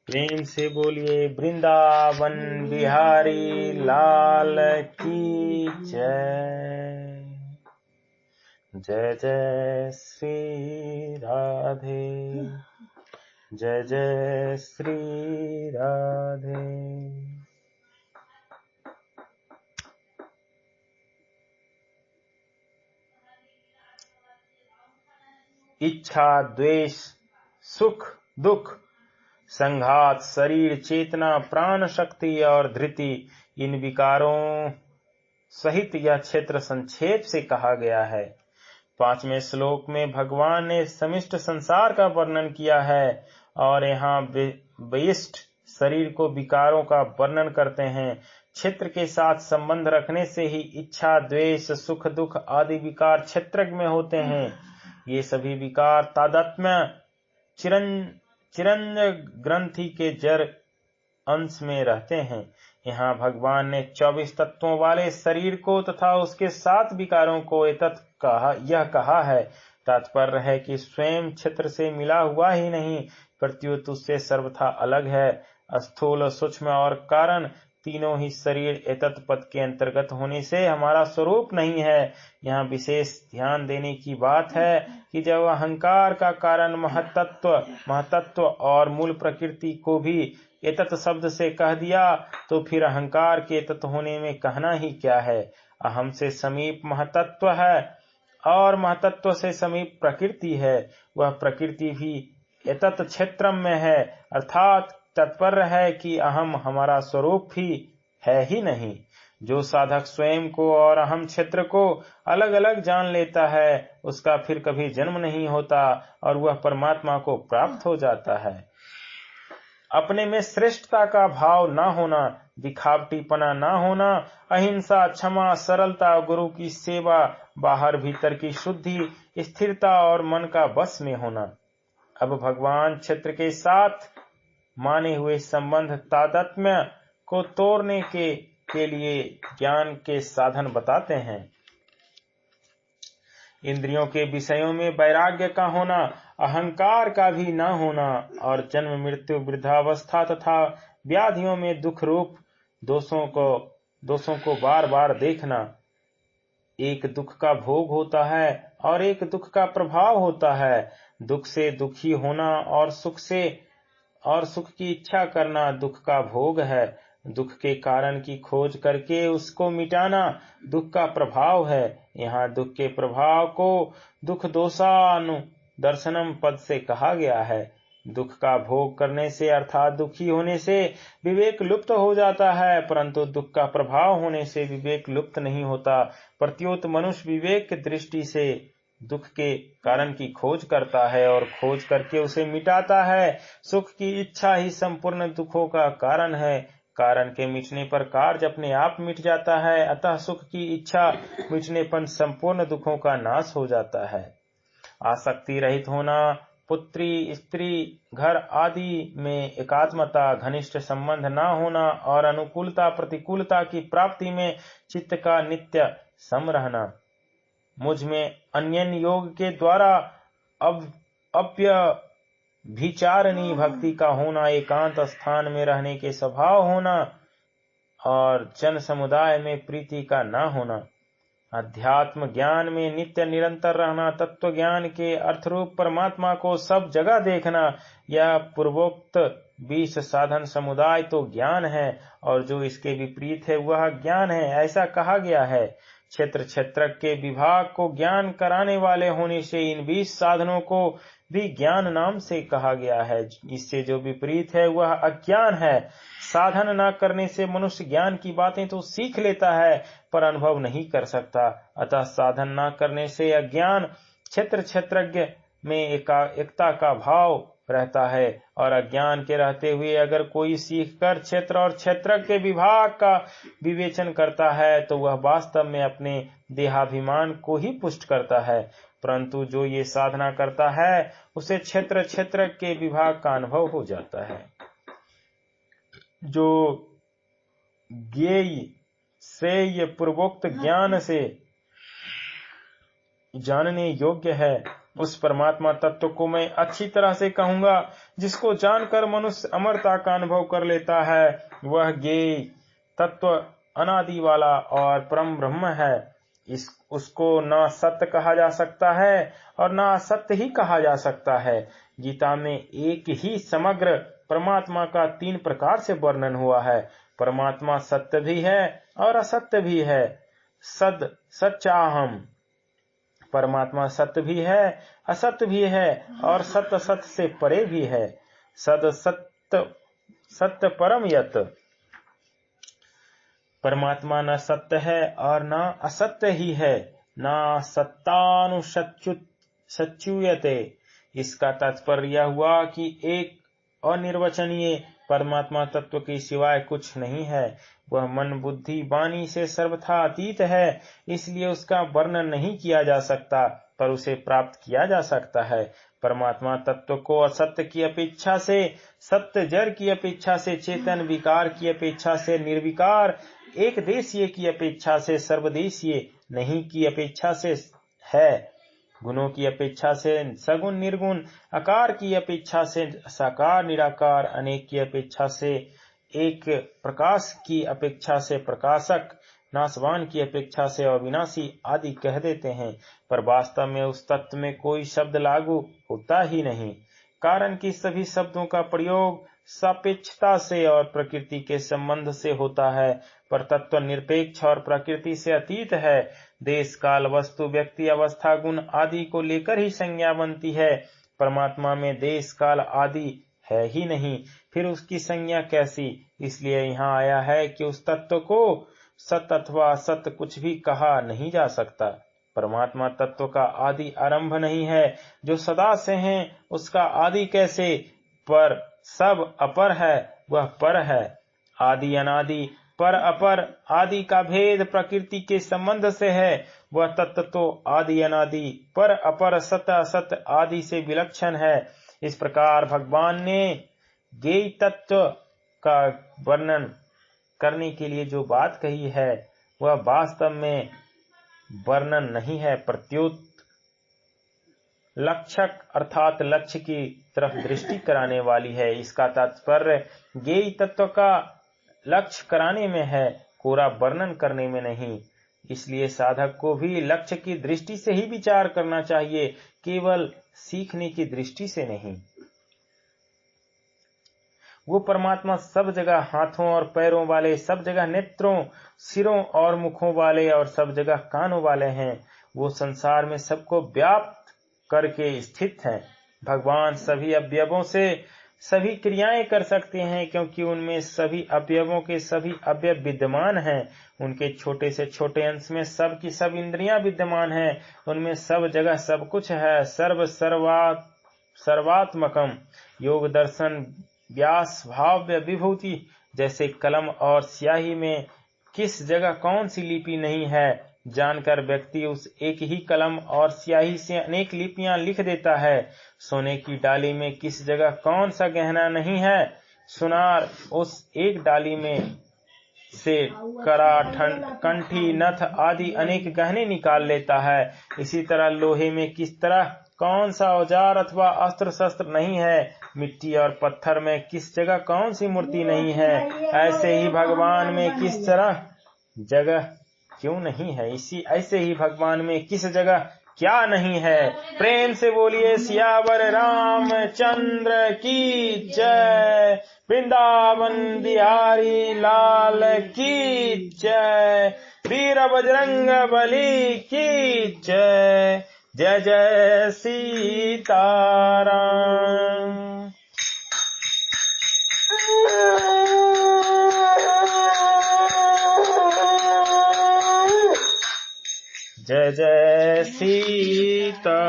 प्रेम से बोलिए वृंदावन बिहारी लाल की जय। जय जय श्री राधे, जय जय श्री राधे। इच्छा, द्वेष, सुख, दुख, संघात, शरीर, चेतना, प्राण शक्ति और धृति, इन विकारों सहित यह क्षेत्र संक्षेप से कहा गया है। 5वें श्लोक में भगवान ने समिष्ट संसार का वर्णन किया है और यहाँ व्यष्टि शरीर को विकारों का वर्णन करते हैं। क्षेत्र के साथ संबंध रखने से ही इच्छा, द्वेष, सुख, दुख आदि विकार क्षेत्रज्ञ में होते हैं। ये सभी विकार तादात्म्य चिरंज ग्रंथि के जड़ अंश में रहते हैं। यहाँ भगवान ने 24 तत्वों वाले शरीर को तथा उसके 7 विकारों को एतत् कहा है। तात्पर्य है कि स्वयं क्षेत्र से मिला हुआ ही नहीं, प्रत्युत उससे सर्वथा अलग है। स्थूल, सूक्ष्म और कारण तीनों ही शरीर एतत् पद के अंतर्गत होने से हमारा स्वरूप नहीं है। यहाँ विशेष ध्यान देने की बात है कि जब अहंकार का कारण महतत्व और मूल प्रकृति को भी एतत् शब्द से कह दिया, तो फिर अहंकार के एतत् होने में कहना ही क्या है। अहम से समीप महतत्व है और महतत्व से समीप प्रकृति है। वह प्रकृति भी एतत् क्षेत्र में है, अर्थात तात्पर्य है कि अहम हमारा स्वरूप ही है ही नहीं। जो साधक स्वयं को और अहम क्षेत्र को अलग अलग जान लेता है, उसका फिर कभी जन्म नहीं होता और वह परमात्मा को प्राप्त हो जाता है। अपने में श्रेष्ठता का भाव न होना, दिखावटीपना न होना, अहिंसा, क्षमा, सरलता, गुरु की सेवा, बाहर भीतर की शुद्धि, स्थिरता और मन का बस में होना। अब भगवान क्षेत्र के साथ माने हुए संबंध तादात्म्य को तोड़ने के लिए ज्ञान के साधन बताते हैं। इंद्रियों के विषयों में वैराग्य का होना, अहंकार का भी न होना और जन्म, मृत्यु, वृद्धावस्था तथा व्याधियों में दुख रूप दोषों को बार बार देखना। एक दुख का भोग होता है और एक दुख का प्रभाव होता है। दुख से दुखी होना और सुख की इच्छा करना दुख का भोग है। दुख के कारण की खोज करके उसको मिटाना दुख का प्रभाव है। यहाँ दुख के प्रभाव को दुख दोषानुदर्शनम पद से कहा गया है। दुख का भोग करने से अर्थात दुखी होने से विवेक लुप्त हो जाता है, परंतु दुख का प्रभाव होने से विवेक लुप्त नहीं होता। प्रत्युत मनुष्य विवेक की दृष्टि से दुख के कारण की खोज करता है और खोज करके उसे मिटाता है। सुख की इच्छा ही संपूर्ण दुखों का कारण है। कारण के मिटने पर कार्य अपने आप मिट जाता है, अतः सुख की इच्छा मिटने पर संपूर्ण दुखों का नाश हो जाता है। आसक्ति रहित होना, पुत्री, स्त्री, घर आदि में एकात्मता, घनिष्ठ संबंध न होना और अनुकूलता प्रतिकूलता की प्राप्ति में चित्त का नित्य सम रहना। मुझ में अन्यन योग के द्वारा अव्यभिचारिणी भक्ति का होना, एकांत स्थान में रहने के स्वभाव होना और जन समुदाय में प्रीति का न होना। अध्यात्म ज्ञान में नित्य निरंतर रहना, तत्व ज्ञान के अर्थरूप परमात्मा को सब जगह देखना। यह पूर्वोक्त 20 साधन समुदाय तो ज्ञान है और जो इसके विपरीत है वह ज्ञान है, ऐसा कहा गया है। क्षेत्र के विभाग को ज्ञान कराने वाले होने से इन 20 साधनों को भी ज्ञान नाम से कहा गया है। इससे जो विपरीत है वह अज्ञान है। साधन न करने से मनुष्य ज्ञान की बातें तो सीख लेता है पर अनुभव नहीं कर सकता। अतः साधन न करने से अज्ञान क्षेत्रज्ञ में एकता का भाव रहता है और अज्ञान के रहते हुए अगर कोई सीखकर क्षेत्र और क्षेत्रज्ञ के विभाग का विवेचन करता है तो वह वास्तव में अपने देहाभिमान को ही पुष्ट करता है। परंतु जो ये साधना करता है उसे क्षेत्रज्ञ के विभाग का अनुभव हो जाता है। जो ज्ञेय श्रेय पूर्वोक्त ज्ञान से जानने योग्य है उस परमात्मा तत्व को मैं अच्छी तरह से कहूंगा जिसको जानकर मनुष्य अमरता का अनुभव कर लेता है। वह ज्ञेय तत्व अनादि वाला और परम ब्रह्म है। उसको न सत्य कहा जा सकता है और न असत्य ही कहा जा सकता है। गीता में एक ही समग्र परमात्मा का 3 प्रकार से वर्णन हुआ है। परमात्मा सत्य भी है और असत्य भी है। सद सच्चाहम, परमात्मा सत्य भी है, असत्य भी है और सत्य सत्य से परे भी है। सद सत्य सत्य परम यत, परमात्मा न सत्य है और न असत्य ही है, न सत्तानुसच्युयते। इसका तात्पर्य यह हुआ कि एक अनिर्वचनीय परमात्मा तत्व के सिवाय कुछ नहीं है। वह मन बुद्धि वाणी से सर्वथा अतीत है, इसलिए उसका वर्णन नहीं किया जा सकता, पर उसे प्राप्त किया जा सकता है। परमात्मा तत्व को असत्य की अपेक्षा से, सत्य जड़ की अपेक्षा से, चेतन विकार की अपेक्षा से, निर्विकार एक देशीय की अपेक्षा से, सर्वदेशीय नहीं की अपेक्षा से है, गुणों की अपेक्षा से सगुण निर्गुण, आकार की अपेक्षा से साकार निराकार, अनेक की अपेक्षा से एक, प्रकाश की अपेक्षा से प्रकाशक, नाशवान की अपेक्षा से अविनाशी आदि कह देते हैं, पर वास्तव में उस तत्व में कोई शब्द लागू होता ही नहीं। कारण कि सभी शब्दों का प्रयोग सापेक्षता से और प्रकृति के संबंध से होता है, पर तत्व निरपेक्ष और प्रकृति से अतीत है। देश काल वस्तु व्यक्ति अवस्था गुण आदि को लेकर ही संज्ञा बनती है। परमात्मा में देश काल आदि है ही नहीं, फिर उसकी संज्ञा कैसी? इसलिए यहाँ आया है कि उस तत्व को सत अथवा असत कुछ भी कहा नहीं जा सकता। परमात्मा तत्व का आदि आरंभ नहीं है, जो सदा से है उसका आदि कैसे? पर सब अपर है, वह पर है। आदि अनादि, पर अपर, आदि का भेद प्रकृति के संबंध से है। वह तत्व तो आदि अनादि, पर अपर, सत असत आदि से विलक्षण है। इस प्रकार भगवान ने ज्ञेय तत्व का वर्णन करने के लिए जो बात कही है वह वास्तव में वर्णन नहीं है, प्रत्युत लक्षक अर्थात लक्ष्य की तरफ दृष्टि कराने वाली है। इसका तात्पर्य ज्ञेय तत्व का लक्ष्य कराने में है, कोरा वर्णन करने में नहीं। इसलिए साधक को भी लक्ष्य की दृष्टि से ही विचार करना चाहिए, केवल सीखने की दृष्टि से नहीं। वो परमात्मा सब जगह हाथों और पैरों वाले, सब जगह नेत्रों, सिरों और मुखों वाले और सब जगह कानों वाले हैं। वो संसार में सबको व्याप्त करके स्थित हैं। भगवान सभी अवयवों से सभी क्रियाएं कर सकते हैं, क्योंकि उनमें सभी अवयवों के सभी अवयव विद्यमान हैं। उनके छोटे से छोटे अंश में सब की सब इंद्रियां विद्यमान हैं। उनमें सब जगह सब कुछ है। सर्वात्मकम योग दर्शन व्यास भाव्य विभूति, जैसे कलम और स्याही में किस जगह कौन सी लिपि नहीं है, जानकर व्यक्ति उस एक ही कलम और स्याही से अनेक लिपियां लिख देता है। सोने की डाली में किस जगह कौन सा गहना नहीं है, सुनार उस एक डाली में से करा, कंठी, नथ आदि अनेक गहने निकाल लेता है। इसी तरह लोहे में किस तरह कौन सा औजार अथवा अस्त्र शस्त्र नहीं है, मिट्टी और पत्थर में किस जगह कौन सी मूर्ति नहीं है, ऐसे ही भगवान में किस तरह जगह क्यों नहीं है, ऐसे ही भगवान में किस जगह क्या नहीं है। प्रेम से बोलिए सियावर रामचंद्र की जय, वृंदावन बिहारी लाल की जय, वीर बजरंग बली की जय। जय जय सीताराम। जय जय सीताराम।